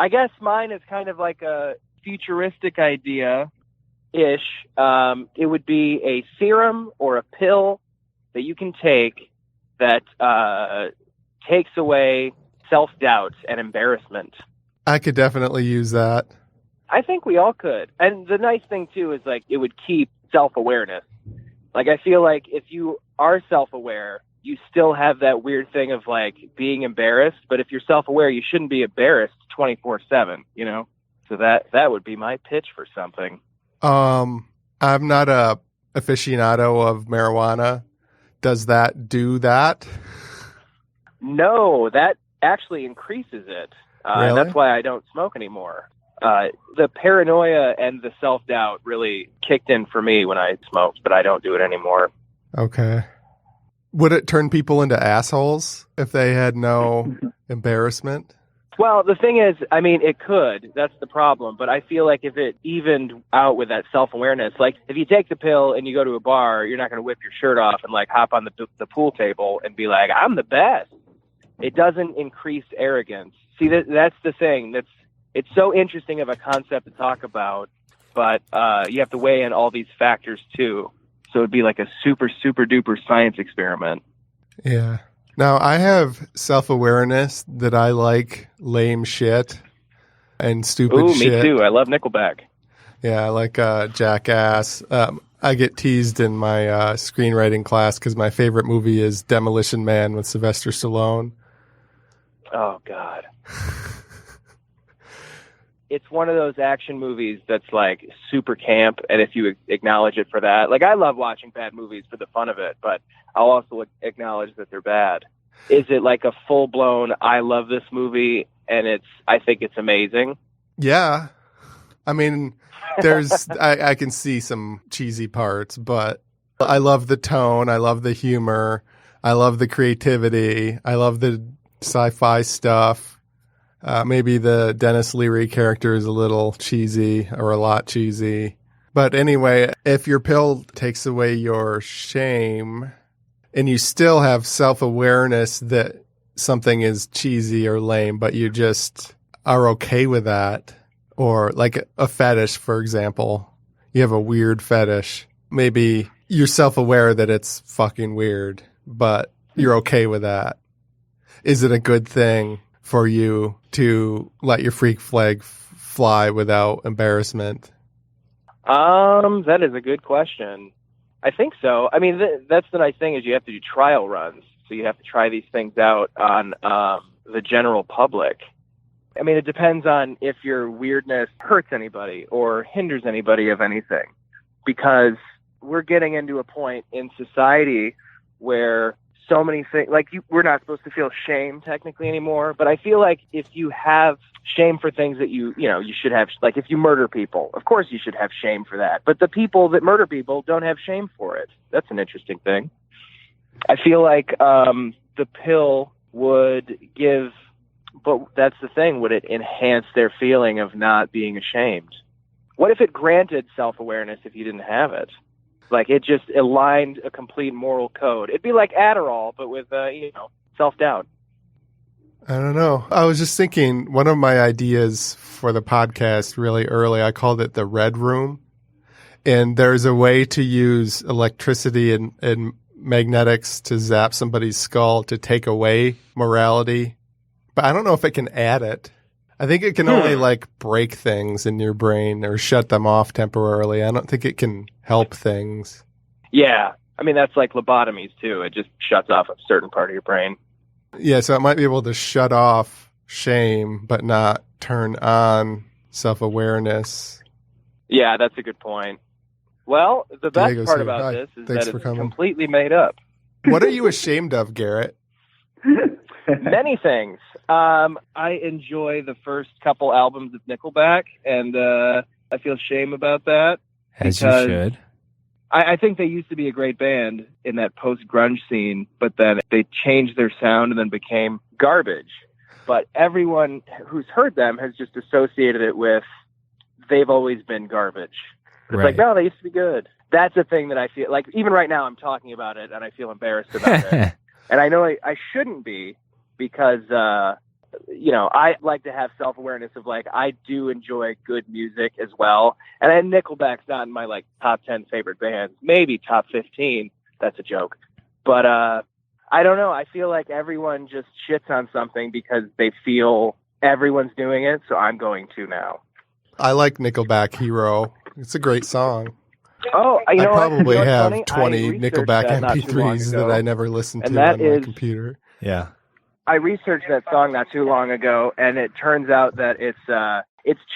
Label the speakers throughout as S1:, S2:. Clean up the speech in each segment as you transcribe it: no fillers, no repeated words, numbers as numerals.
S1: I guess mine is kind of like a futuristic idea-ish. It would be a serum or a pill that you can take that takes away self-doubt and embarrassment.
S2: I could definitely use that.
S1: I think we all could. And the nice thing, too, is like it would keep self-awareness. Like, I feel like if you are self-aware, you still have that weird thing of like being embarrassed. But if you're self-aware, you shouldn't be embarrassed 24/7, you know? So that would be my pitch for something.
S2: I'm not a aficionado of marijuana. Does that do that?
S1: No, that actually increases it.
S2: Really?
S1: That's why I don't smoke anymore. The paranoia and the self-doubt really kicked in for me when I smoked, but I don't do it anymore.
S2: Okay. Would it turn people into assholes if they had no embarrassment?
S1: Well, the thing is, I mean, it could. That's the problem. But I feel like if it evened out with that self-awareness, like if you take the pill and you go to a bar, you're not going to whip your shirt off and like hop on the pool table and be like, I'm the best. It doesn't increase arrogance. See, that's the thing. It's so interesting of a concept to talk about, but you have to weigh in all these factors too. So it'd be like a super, super duper science experiment.
S2: Yeah. Now, I have self-awareness that I like lame shit and stupid shit.
S1: Me too. I love Nickelback.
S2: Yeah, I like Jackass. I get teased in my screenwriting class because my favorite movie is Demolition Man with Sylvester Stallone.
S1: Oh, God. It's one of those action movies that's like super camp, and if you acknowledge it for that, like I love watching bad movies for the fun of it, but I'll also acknowledge that they're bad. Is it like a full-blown, I love this movie, and I think it's amazing?
S2: Yeah. I mean, I can see some cheesy parts, but I love the tone. I love the humor. I love the creativity. I love the sci-fi stuff. Maybe the Dennis Leary character is a little cheesy or a lot cheesy. But anyway, if your pill takes away your shame and you still have self-awareness that something is cheesy or lame, but you just are okay with that, or like a fetish, for example, you have a weird fetish. Maybe you're self-aware that it's fucking weird, but you're okay with that. Is it a good thing for you to let your freak flag fly without embarrassment?
S1: That is a good question. I think so. I mean, that's the nice thing is you have to do trial runs. So you have to try these things out on the general public. I mean, it depends on if your weirdness hurts anybody or hinders anybody of anything. Because we're getting into a point in society where so many things, like we're not supposed to feel shame technically anymore, but I feel like if you have shame for things that you should have, like if you murder people, of course you should have shame for that. But the people that murder people don't have shame for it. That's an interesting thing. I feel like the pill would give, but that's the thing, would it enhance their feeling of not being ashamed? What if it granted self-awareness if you didn't have it? Like it just aligned a complete moral code. It'd be like Adderall, but with, self-doubt.
S2: I don't know. I was just thinking one of my ideas for the podcast really early, I called it the Red Room. And there's a way to use electricity and magnetics to zap somebody's skull to take away morality. But I don't know if it can add it. I think it can only like break things in your brain or shut them off temporarily. I don't think it can help things.
S1: Yeah. I mean, that's like lobotomies too. It just shuts off a certain part of your brain.
S2: Yeah. So it might be able to shut off shame, but not turn on self-awareness.
S1: Yeah, that's a good point. Well, the best
S2: Diego's
S1: part
S2: here.
S1: about
S2: Hi.
S1: this is
S2: Thanks
S1: that
S2: for
S1: it's
S2: coming.
S1: completely made up.
S2: What are you ashamed of, Gerrit?
S1: Many things. I enjoy the first couple albums of Nickelback, and I feel shame about that.
S3: As you should.
S1: I think they used to be a great band in that post-grunge scene, but then they changed their sound and then became garbage. But everyone who's heard them has just associated it with they've always been garbage. It's
S3: Right.
S1: like, no, they used to be good. That's a thing that I feel like even right now I'm talking about it and I feel embarrassed about it. And I know I shouldn't be because I like to have self-awareness of like, I do enjoy good music as well. And then Nickelback's not in my like top 10 favorite bands, maybe top 15. That's a joke. But I don't know. I feel like everyone just shits on something because they feel everyone's doing it. So I'm going to now.
S2: I like Nickelback Hero. It's a great song.
S1: Oh,
S2: I probably have
S1: funny?
S2: 20 Nickelback MP3s that I never listened to on my computer.
S3: Yeah.
S1: I researched that song not too long ago, and it turns out that it's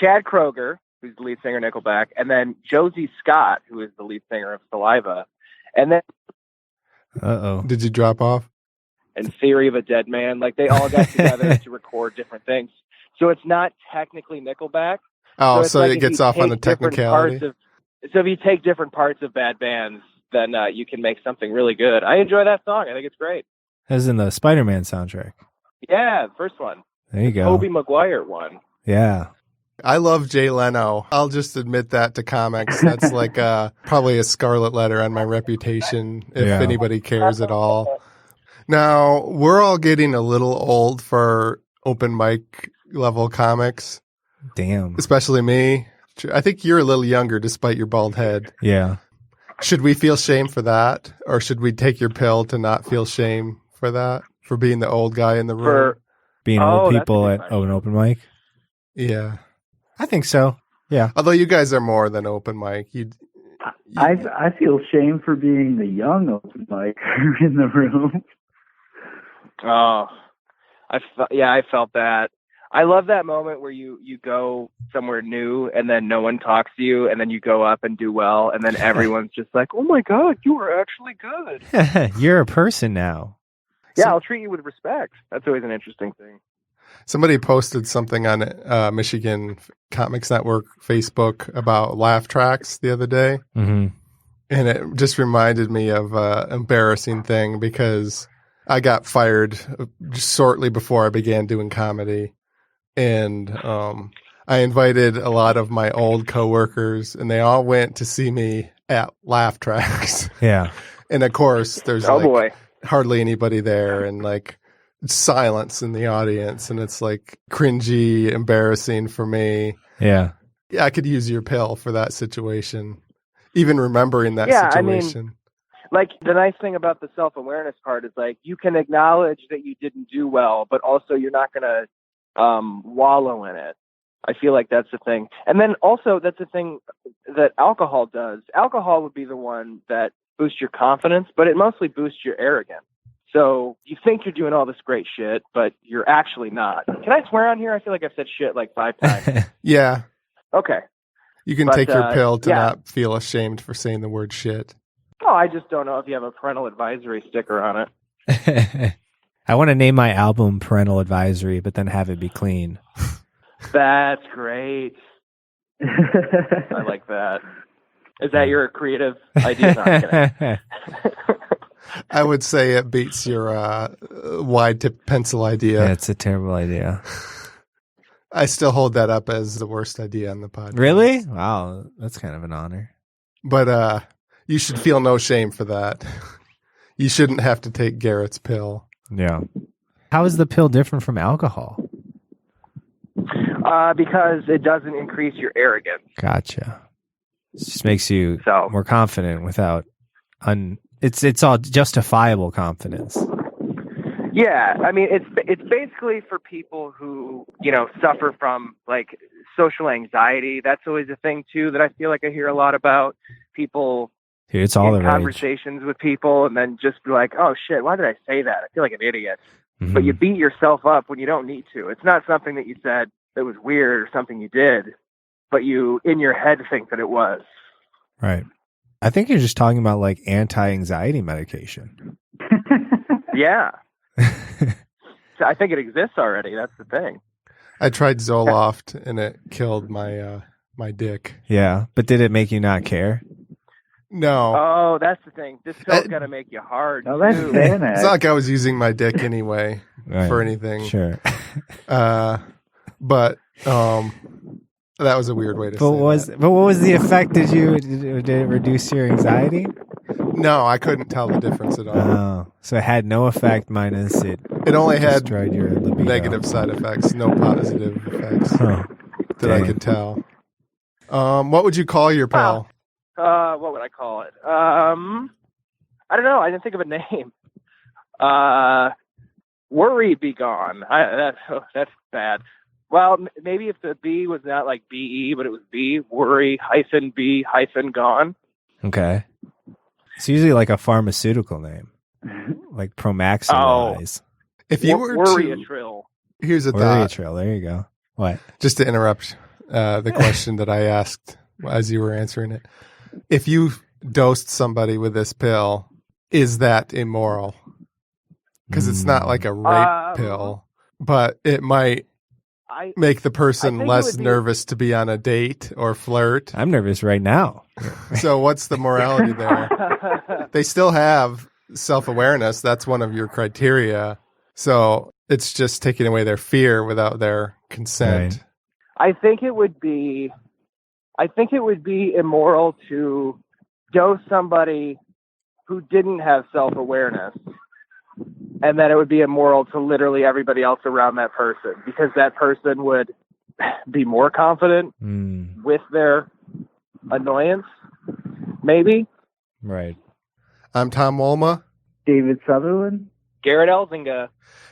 S1: Chad Kroeger, who's the lead singer of Nickelback, and then Josie Scott, who is the lead singer of Saliva, and then
S2: did you drop off?
S1: And Theory of a Dead Man, like they all got together to record different things. So it's not technically Nickelback.
S2: Oh, so like it gets off on the technicality.
S1: So if you take different parts of bad bands, then you can make something really good. I enjoy that song. I think it's great.
S3: As in the Spider-Man soundtrack.
S1: Yeah, the first one.
S3: There you go.
S1: Tobey Maguire one.
S3: Yeah.
S2: I love Jay Leno. I'll just admit that to comics. That's like probably a scarlet letter on my reputation, if anybody cares at all. Now, we're all getting a little old for open mic level comics.
S3: Damn.
S2: Especially me. I think you're a little younger despite your bald head.
S3: Yeah.
S2: Should we feel shame for that? Or should we take your pill to not feel shame for that? For being the old guy in the room?
S3: For being old people at an open mic?
S2: Yeah.
S3: I think so. Yeah.
S2: Although you guys are more than open mic.
S4: I feel shame for being the young open mic in the room.
S1: Oh, I felt that. I love that moment where you go somewhere new and then no one talks to you and then you go up and do well and then everyone's just like, oh my God, you were actually good.
S3: You're a person now.
S1: Yeah, I'll treat you with respect. That's always an interesting thing.
S2: Somebody posted something on Michigan Comics Network Facebook about laugh tracks the other day.
S3: Mm-hmm.
S2: And it just reminded me of an embarrassing thing because I got fired shortly before I began doing comedy. And I invited a lot of my old coworkers, and they all went to see me at Laugh Tracks.
S3: Yeah.
S2: And of course, there's hardly anybody there, and like silence in the audience, and it's like cringy, embarrassing for me.
S3: Yeah.
S2: Yeah, I could use your pill for that situation. Even remembering that situation. I mean,
S1: like the nice thing about the self-awareness part is like you can acknowledge that you didn't do well, but also you're not going to wallow in it. I feel like that's the thing. And then also that's the thing that alcohol does. Alcohol would be the one that boosts your confidence, but it mostly boosts your arrogance. So you think you're doing all this great shit, but you're actually not. Can I swear on here? I feel like I've said shit like 5 times.
S2: Yeah.
S1: Okay.
S2: You can take your pill to not feel ashamed for saying the word shit.
S1: Oh, I just don't know if you have a parental advisory sticker on it.
S3: I want to name my album Parental Advisory, but then have it be clean.
S1: That's great. I like that. Is that your creative idea? No, I'm kidding.
S2: I would say it beats your wide tip pencil idea.
S3: Yeah, it's a terrible idea.
S2: I still hold that up as the worst idea on the podcast.
S3: Really? Wow, that's kind of an honor.
S2: But you should feel no shame for that. You shouldn't have to take Gerrit's pill.
S3: Yeah. How is the pill different from alcohol?
S1: Because it doesn't increase your arrogance.
S3: Gotcha. It just makes you more confident without it's all justifiable confidence.
S1: Yeah, I mean it's basically for people who, suffer from like social anxiety. That's always a thing too that I feel like I hear a lot about. People
S3: Dude, it's all
S1: in conversations with people and then just be like, oh shit, why did I say that? I feel like an idiot. Mm-hmm. But you beat yourself up when you don't need to. It's not something that you said that was weird or something you did, but you in your head think that it was.
S3: Right. I think you're just talking about like anti-anxiety medication.
S1: Yeah. I think it exists already. That's the thing.
S2: I tried Zoloft and it killed my my dick.
S3: Yeah, but did it make you not care?
S2: No.
S1: Oh, that's the thing. This pill's got to make you hard.
S4: No, that's Xanax.
S2: It's not like I was using my dick anyway for anything.
S3: Sure.
S2: But that was a weird way to say that.
S3: But what was the effect? Did it reduce your anxiety?
S2: No, I couldn't tell the difference at all.
S3: Oh, so it had no effect minus it
S2: It only had
S3: Destroyed your libido.
S2: negative side effects, no positive effects that I could tell. What would you call your pill?
S1: What would I call it? I don't know. I didn't think of a name. Worry be gone. That's bad. Well, maybe if the B was not like BE, but it was B, worry -B -gone.
S3: Okay. It's usually like a pharmaceutical name, like Promaxilase.
S2: If you were
S1: Worry-a-trill.
S2: Here's a thought.
S3: Worry-a-trill. There you go. What?
S2: Just to interrupt the question that I asked as you were answering it. If you dosed somebody with this pill, is that immoral? Because it's not like a rape pill, but it might make the person less nervous to be on a date or flirt.
S3: I'm nervous right now.
S2: So what's the morality there? They still have self-awareness. That's one of your criteria. So it's just taking away their fear without their consent.
S1: Right. I think it would be immoral to dose somebody who didn't have self-awareness, and then it would be immoral to literally everybody else around that person, because that person would be more confident with their annoyance, maybe.
S3: Right.
S2: I'm Tom Walma.
S4: David Sutherland.
S1: Gerrit Elzinga.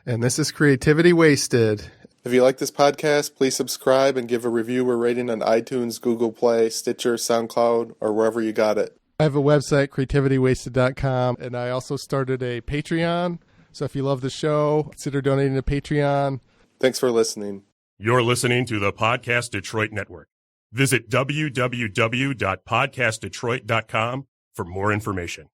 S2: And this is Creativity Wasted. If you like this podcast, please subscribe and give a review or rating on iTunes, Google Play, Stitcher, SoundCloud, or wherever you got it. I have a website, creativitywasted.com, and I also started a Patreon. So if you love the show, consider donating to Patreon. Thanks for listening.
S5: You're listening to the Podcast Detroit Network. Visit www.podcastdetroit.com for more information.